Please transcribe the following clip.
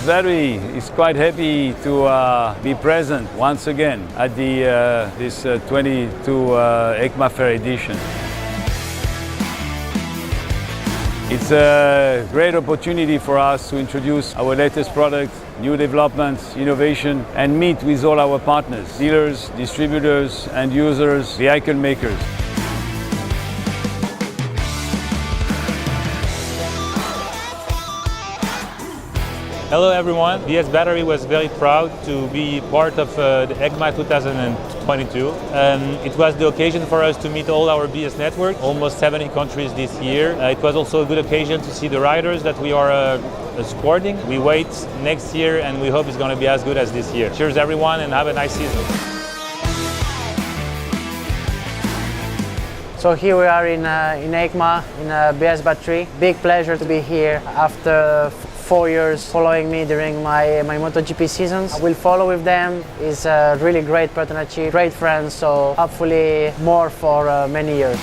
BS Battery is quite happy to be present once again at this 22 EICMA Fair edition. It's a great opportunity for us to introduce our latest product, new developments, innovation, and meet with all our partners, dealers, distributors, end users, vehicle makers. Hello everyone, BS Battery was very proud to be part of the EICMA 2022. It was the occasion for us to meet all our BS network, almost 70 countries this year. It was also a good occasion to see the riders that we are supporting. We wait next year and we hope it's going to be as good as this year. Cheers everyone and have a nice season. So here we are in EICMA, in BS Battery. Big pleasure to be here after 4 years following me during my MotoGP seasons. I will follow with them. It's a really great partnership, great friends, so hopefully more for many years.